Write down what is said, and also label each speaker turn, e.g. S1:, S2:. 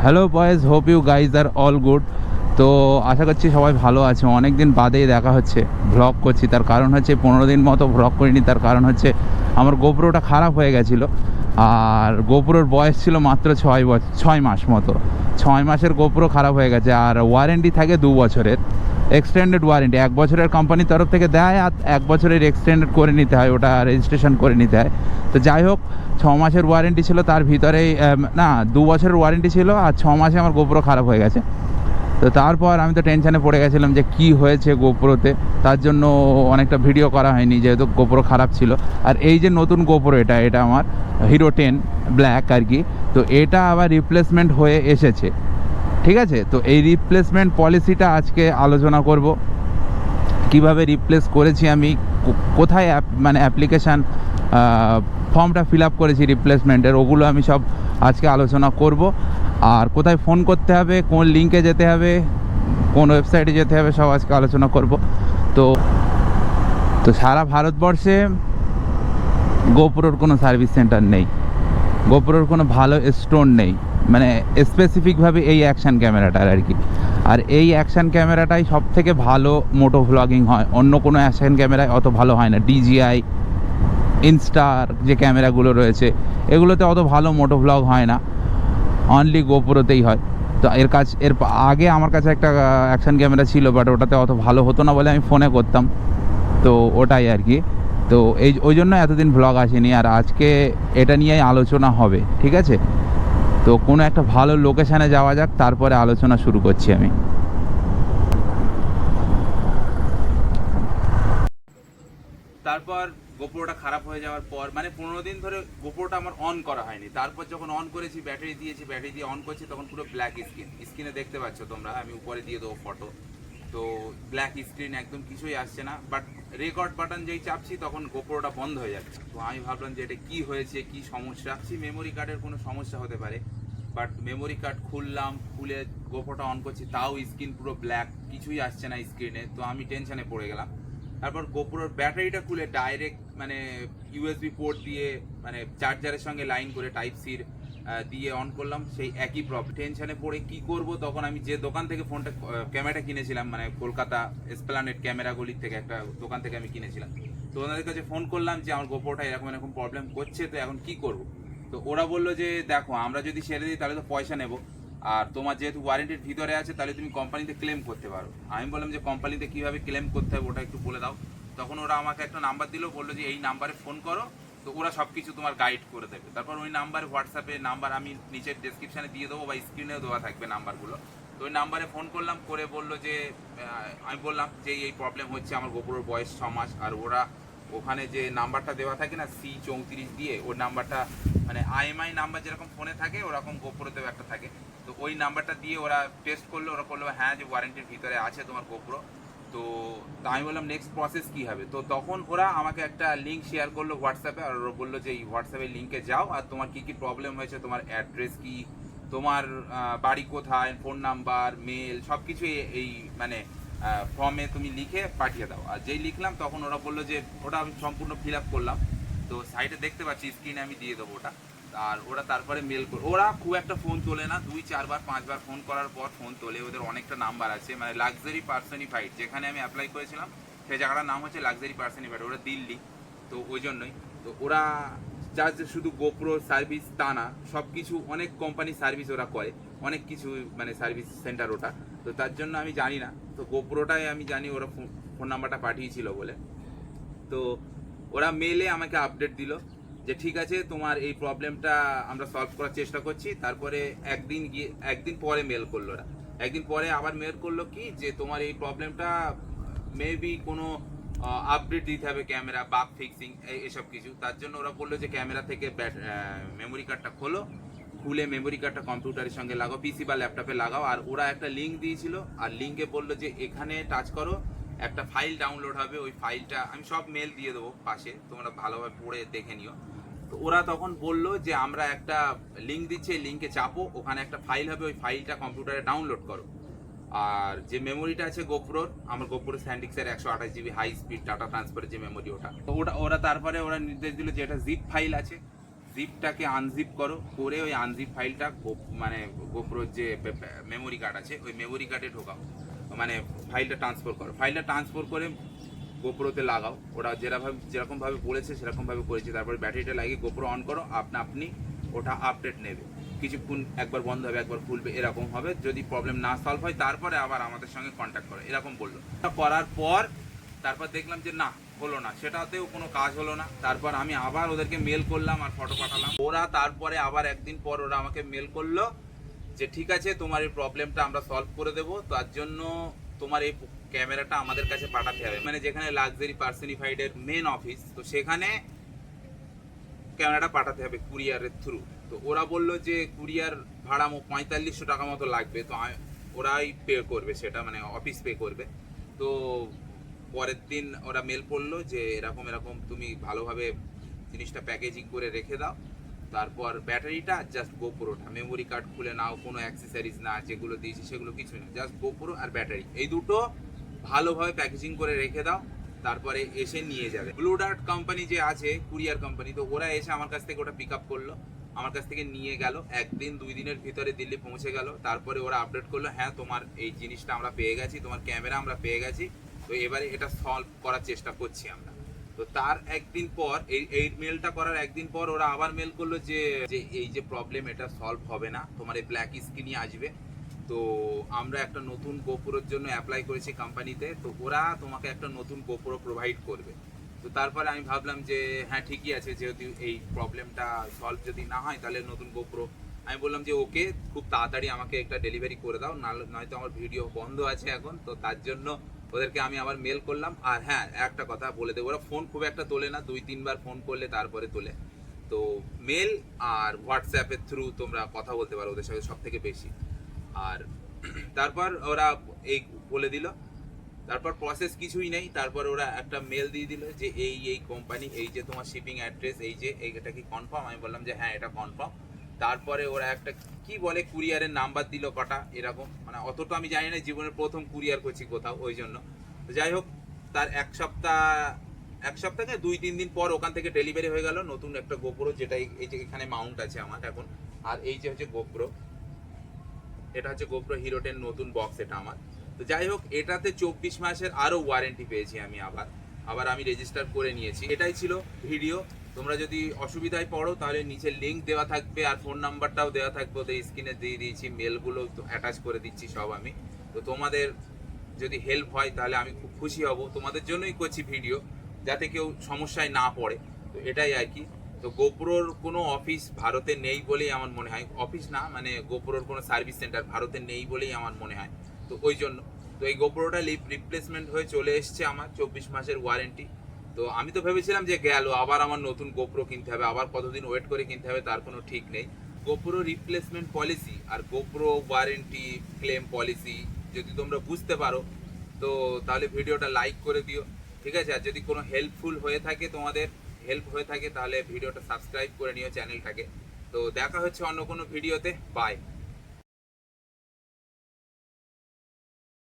S1: Hello boys, hope you guys are all good. তো আশা করছি সবাই ভালো আছে। অনেক দিন বাদেই দেখা হচ্ছে, ভ্লগ করছি। তার কারণ হচ্ছে 15 দিন মতো ভ্লগ করিনি। তার কারণ হচ্ছে আমার গোপ্রোটা খারাপ হয়ে গেছিলো। আর গোপ্রোর বয়স ছিল মাত্র 6 মাস মতো। 6 মাসের গোপ্রো খারাপ হয়ে গেছে। আর ওয়ারেন্টি থাকে 2 বছরের, এক্সটেন্ডেড ওয়ারেন্টি। 1 বছরের কোম্পানির তরফ থেকে দেয়, আর 1 বছরের এক্সটেন্ডেড করে নিতে হয়, ওটা রেজিস্ট্রেশন করে নিতে হয়। তো যাই হোক, 6 মাসের ওয়ারেন্টি ছিল, তার ভিতরেই না 2 বছরের ওয়ারেন্টি ছিল, আর 6 মাসে আমার গোপ্রো খারাপ হয়ে গেছে। তো তারপর আমি তো টেনশানে পড়ে গেছিলাম যে কি হয়েছে গোপ্রোতে। তার জন্য অনেকটা ভিডিও করা হয়নি, যেহেতু গোপ্রো খারাপ ছিল। আর এই যে নতুন গোপ্রো, এটা আমার হিরো 10 ব্ল্যাক আর কি। তো এটা আবার রিপ্লেসমেন্ট হয়ে এসেছে, ঠিক আছে। তো এই রিপ্লেসমেন্ট পলিসিটা আজকে আলোচনা করব। কিভাবে রিপ্লেস করেছি আমি, কোথায় মানে অ্যাপ্লিকেশান ফর্মটা ফিল আপ করেছি রিপ্লেসমেন্টের, ওগুলো আমি সব আজকে আলোচনা করব। আর কোথায় ফোন করতে হবে, কোন লিঙ্কে যেতে হবে, কোন ওয়েবসাইটে যেতে হবে, সব আজকে আলোচনা করব। তো তো সারা ভারতবর্ষে গোপ্রোর কোনো সার্ভিস সেন্টার নেই, গোপ্রোর কোনো ভালো স্টোর নেই, মানে স্পেসিফিকভাবে এই অ্যাকশান ক্যামেরাটার আর কি। আর এই অ্যাকশান ক্যামেরাটাই সব থেকে ভালো মোটো ভ্লগিং হয়, অন্য কোনো অ্যাকশান ক্যামেরায় অত ভালো হয় না। ডিজিআই, ইনস্টার যে ক্যামেরাগুলো রয়েছে, এগুলোতে অত ভালো মোটো ভ্লগ হয় না, অনলি গোপ্রোতেই হয়। তো এর আগে আমার কাছে একটা অ্যাকশান ক্যামেরা ছিল, বাট ওটাতে অত ভালো হতো না বলে আমি ফোনে করতাম। তো ওটাই আর কি। তো ওই জন্য এতদিন ভ্লগ আসেনি। আর আজকে এটা নিয়েই আলোচনা হবে, ঠিক আছে। তো কোনো একটা ভালো লোকেশানে যাওয়া যাক, তারপরে আলোচনা শুরু করছি আমি। তারপর গোপ্রোটা খারাপ হয়ে যাওয়ার পর, মানে 15 দিন ধরে গোপ্রোটা আমার অন করা হয়নি। তারপর যখন অন করেছি, ব্যাটারি দিয়ে অন করছি, তখন পুরো ব্ল্যাক স্ক্রিনে দেখতে পাচ্ছ তোমরা, আমি উপরে দিয়ে দেবো ফটো। তো ব্ল্যাক স্ক্রিন, একদম কিছুই আসছে না। বাট রেকর্ড বাটন যেই চাপছি, তখন গোপ্রোটা বন্ধ হয়ে যাচ্ছে। তো আমি ভাবলাম যে এটা কি হয়েছে, কি সমস্যা। মেমোরি কার্ডের কোনো সমস্যা হতে পারে। বাট মেমোরি কার্ড খুলে গোপ্রোটা অন করছি, তাও স্ক্রিন পুরো ব্ল্যাক, কিছুই আসছে না স্ক্রিনে। তো আমি টেনশনে পড়ে গেলাম। তারপর গোপ্রোর ব্যাটারিটা খুলে ডাইরেক্ট মানে ইউএসবি পোর্ট দিয়ে, মানে চার্জারের সঙ্গে লাইন করে টাইপ সির দিয়ে অন করলাম, সেই একই প্রবলেম। টেনশনে পড়ে কি করব, তখন আমি যে দোকান থেকে ক্যামেরাটা কিনেছিলাম, মানে কলকাতা এসপ্লানেড ক্যামেরাগুলির থেকে একটা দোকান থেকে আমি কিনেছিলাম, তো ওনাদের কাছে ফোন করলাম যে আমার গোপ্রোটা এরকম প্রবলেম করছে, তো এখন কি করব। তো ওরা বললো যে দেখো, আমরা যদি ছেড়ে দিই তাহলে তো পয়সা নেবো, আর তোমার যেহেতু ওয়ারেন্টির ভিতরে আছে, তাহলে তুমি কোম্পানিতে ক্লেম করতে পারো। আমি বললাম যে কোম্পানিতে কীভাবে ক্লেম করতে হবে ওটা একটু বলে দাও। তখন ওরা আমাকে একটা নাম্বার দিল, বললো যে এই নাম্বারে ফোন করো, তো ওরা সব কিছু তোমার গাইড করে দেবে। তারপর ওই নাম্বারে, হোয়াটসঅ্যাপে নাম্বার আমি নিচের ডেসক্রিপশানে দিয়ে দেবো, বা স্ক্রিনেও দেওয়া থাকবে নাম্বারগুলো। তো ওই নাম্বারে ফোন করলাম, করে বললো যে আমি বললাম যে এই প্রবলেম হচ্ছে, আমার গোপ্রোর বয়স 6 মাস। আর ওরা ওখানে যে নাম্বারটা দেওয়া থাকে না, C34 দিয়ে, ওই নাম্বারটা মানে IMI নাম্বার যেরকম ফোনে থাকে, ওরকম গোপ্রোতেও একটা থাকে। তো ওই নাম্বারটা দিয়ে ওরা টেস্ট করলো, ওরা বললো হ্যাঁ যে ওয়ারেন্টির ভিতরে আছে তোমার গোপ্রো। তো আমি বললাম নেক্সট প্রসেস কী হবে। তো তখন ওরা আমাকে একটা লিঙ্ক শেয়ার করলো হোয়াটসঅ্যাপে, আর ওরা বললো যে এই হোয়াটসঅ্যাপের লিঙ্কে যাও, আর তোমার কী কী প্রবলেম হয়েছে, তোমার অ্যাড্রেস কি, তোমার বাড়ি কোথায়, ফোন নাম্বার, মেল, সব কিছু এই মানে ফর্মে তুমি লিখে পাঠিয়ে দাও। আর যেই লিখলাম, তখন ওরা বললো যে ওটা আমি সম্পূর্ণ ফিল আপ করলাম। তো সাইডে দেখতে পাচ্ছি, স্ক্রিনে আমি দিয়ে দেবো ওটা। আর ওরা তারপরে মেল করে, ওরা খুব একটা ফোন তোলে না, 2-4 বার 5 বার ফোন করার পর ফোন তোলে। ওদের অনেকটা নাম্বার আছে, মানে লাক্সারি পার্সনিফাইড, যেখানে আমি অ্যাপ্লাই করেছিলাম সেই জায়গাটার নাম হচ্ছে লাক্সারি পার্সনিফাইড, ওরা দিল্লি। তো ওই জন্যই তো ওরা জাস্ট শুধু গোপ্রো সার্ভিস তা না, সব কিছু অনেক কোম্পানি সার্ভিস ওরা করে, অনেক কিছু মানে সার্ভিস সেন্টার ওটা। তো তার জন্য আমি জানি না, তো গোপ্রোটাই আমি জানি ওরা ফোন নাম্বারটা পাঠিয়েছিল বলে। তো ওরা মেলে আমাকে আপডেট দিল যে ঠিক আছে, তোমার এই প্রবলেমটা আমরা সলভ করার চেষ্টা করছি। তারপরে একদিন পরে মেল করলো ওরা, একদিন পরে আবার মেল করলো কি যে তোমার এই প্রবলেমটা মেবি কোনো আপডেট দিতে হবে, ক্যামেরা বাগ ফিক্সিং এসব কিছু। তার জন্য ওরা বললো যে ক্যামেরা থেকে মেমোরি কার্ডটা খুলে মেমোরি কার্ডটা কম্পিউটারের সঙ্গে লাগাও, পিসি বা ল্যাপটপে লাগাও। আর ওরা একটা লিঙ্ক দিয়েছিল, আর লিঙ্কে বললো যে এখানে টাচ করো, একটা ফাইল ডাউনলোড হবে। ওই ফাইলটা আমি সব মেল দিয়ে দেবো পাশে, তোমরা ভালোভাবে পড়ে দেখে নিও। তো ওরা তখন বললো যে আমরা একটা লিঙ্ক দিচ্ছি, এই লিঙ্কে চাপো, ওখানে একটা ফাইল হবে, ওই ফাইলটা কম্পিউটারে ডাউনলোড করো। আর যে মেমোরিটা আছে গোপ্রোর, আমার গোপ্রো স্যান্ডিক্সের 128 GB হাই স্পিড ডাটা ট্রান্সফারের যে মেমোরি, ওটা ওরা তারপরে ওরা নির্দেশ দিল যে এটা জিপ ফাইল আছে, জিপটাকে আনজিপ করো, করে ওই আনজিপ ফাইলটা মানে গোপ্রোর যে মেমোরি কার্ড আছে ওই মেমোরি কার্ডে ঢোকাও, মানে ফাইলটা ট্রান্সফার করো। ফাইলটা ট্রান্সফার করে গোপ্রোতে লাগাও, ওরা যেরকমভাবে বলেছে সেরকমভাবে করেছে। তারপরে ব্যাটারিটা লাগিয়ে গোপ্রো অন করো, আপনি ওটা আপডেট নেবে, কিছুক্ষণ একবার বন্ধ হবে একবার খুলবে, এরকম হবে। যদি প্রবলেম না সলভ হয় তারপরে আবার আমাদের সঙ্গে কন্ট্যাক্ট করো, এরকম বললো। করার পর তারপর দেখলাম যে না, হলো না, সেটাতেও কোনো কাজ হলো না। তারপর আমি আবার ওদেরকে মেল করলাম আর ফটো পাঠালাম। ওরা তারপরে আবার একদিন পর ওরা আমাকে মেল করলো যে ঠিক আছে, তোমার এই প্রবলেমটা আমরা সলভ করে দেবো, তার জন্য তোমার এই ক্যামেরাটা আমাদের কাছে পাঠাতে হবে, মানে যেখানে লাক্সারি পার্সনিফাইডের মেন অফিস, তো সেখানে ক্যামেরাটা পাঠাতে হবে কুরিয়ারের থ্রু। তো ওরা বললো যে কুরিয়ার ভাড়া 4500 টাকা মতো লাগবে, তো ওরাই পে করবে সেটা, মানে অফিস পে করবে। তো পরের দিন ওরা মেল করলো যে এরকম এরকম তুমি ভালোভাবে জিনিসটা প্যাকেজিং করে রেখে দাও। তারপর ব্যাটারিটা জাস্ট গোপ্রোটা, মেমোরি কার্ড খুলে নাও, কোনো অ্যাক্সেসরিজ না, যেগুলো দিয়েছি সেগুলো কিছু না, জাস্ট গোপ্রো আর ব্যাটারি, এই দুটো ভালোভাবে প্যাকেজিং করে রেখে দাও, তারপরে এসে নিয়ে যাবে। ব্লু ডার্ট কোম্পানি যে আছে কুরিয়ার কোম্পানি, তো ওরা এসে আমার কাছ থেকে ওটা পিক আপ করলো, আমার কাছ থেকে নিয়ে গেল। একদিন 2 দিনের ভিতরে দিল্লি পৌঁছে গেল। তারপরে ওরা আপডেট করলো, হ্যাঁ তোমার এই জিনিসটা আমরা পেয়ে গেছি, তোমার ক্যামেরা আমরা পেয়ে গেছি, তো এবারে এটা সলভ করার চেষ্টা করছি আমরা। তো তার একদিন পর এই মেলটা করার একদিন পর ওরা আবার মেল করলো যে এই যে প্রবলেম এটা সলভ হবে না, তোমার এই ব্ল্যাক স্ক্রিনই আসবে। তো আমরা একটা নতুন গোপ্রোর জন্য অ্যাপ্লাই করেছি কোম্পানিতে, তো ওরা তোমাকে একটা নতুন গোপ্রো প্রোভাইড করবে। তো তারপরে আমি ভাবলাম যে হ্যাঁ ঠিকই আছে, যেহেতু এই প্রবলেমটা সলভ যদি না হয় তাহলে নতুন গোপ্রো। আমি বললাম যে ওকে, খুব তাড়াতাড়ি আমাকে একটা ডেলিভারি করে দাও, নয়তো আমার ভিডিও বন্ধ আছে এখন। তো তার জন্য ওদেরকে আমি আবার মেল করলাম। আর হ্যাঁ, একটা কথা বলে দেবো, ওরা ফোন খুব একটা তোলে না, 2-3 বার ফোন করলে তারপরে তোলে। তো মেল আর হোয়াটসঅ্যাপের থ্রু তোমরা কথা বলতে পারো ওদের সাথে সব থেকে বেশি। আর তারপর ওরা এই বলে দিল, তারপর প্রসেস কিছুই নেই, তারপর ওরা একটা মেল দিয়ে দিল যে এই কোম্পানি, এই যে তোমার শিপিং অ্যাড্রেস, এই যে এটা কি কনফার্ম? আমি বললাম যে হ্যাঁ এটা কনফার্ম। তারপরে ওরা একটা কি বলে কুরিয়ারের নাম্বার দিল কটা, এরকম, মানে অতটা আমি জানি না, জীবনের প্রথম কুরিয়ার করছি কোথাও, ওই জন্য। তো যাই হোক, তার এক সপ্তাহে 2-3 দিন পর ওখান থেকে ডেলিভারি হয়ে গেল নতুন একটা গোপ্রো, যেটা এই যে এখানে মাউন্ট আছে আমার এখন। আর এই যে হচ্ছে গোপ্রো, এটা হচ্ছে গোপ্রো হিরো 10 নতুন বক্স এটা আমার। তো যাই হোক, এটাতে 24 মাসের আরো ওয়ারেন্টি পেয়েছি আমি, আবার আমি রেজিস্টার করে নিয়েছি। এটাই ছিল ভিডিও। তোমরা যদি অসুবিধায় পড়ো তাহলে নিচে লিংক দেওয়া থাকবে আর ফোন নাম্বারটাও দেওয়া থাকবে, ওদের স্ক্রিনে দিয়ে দিয়েছি, মেলগুলো অ্যাটাচ করে দিচ্ছি সব আমি। তো তোমাদের যদি হেল্প হয় তাহলে আমি খুব খুশি হব, তোমাদের জন্যই করছি ভিডিও, যাতে কেউ সমস্যায় না পড়ে। তো এটাই আর কি। তো গোপ্রোর কোনো অফিস ভারতে নেই বলেই আমার মনে হয়, অফিস না মানে গোপ্রোর কোনো সার্ভিস সেন্টার ভারতে নেই বলেই আমার মনে হয়। তো ওই জন্য তো এই গোপ্রোটা রিপ্লেসমেন্ট হয়ে চলে এসছে আমার, 24 মাসের ওয়ারেন্টি। তো আমি তো ভেবেছিলাম যে গেল, আবার আমার নতুন গোপ্রো কিনতে হবে, আবার কতদিন ওয়েট করে কিনতে হবে তার কোনো ঠিক নেই। গোপ্রো রিপ্লেসমেন্ট পলিসি আর গোপ্রো ওয়ারেন্টি ক্লেম পলিসি যদি তোমরা বুঝতে পারো তো তাহলে ভিডিওটা লাইক করে দিও, ঠিক আছে? আর যদি কোনো হেল্পফুল হয়ে থাকে, তোমাদের হেল্প হয়ে থাকে, তাহলে ভিডিওটা সাবস্ক্রাইব করে নিও চ্যানেলটাকে। তো দেখা হচ্ছে অন্য কোনো ভিডিওতে, বাই।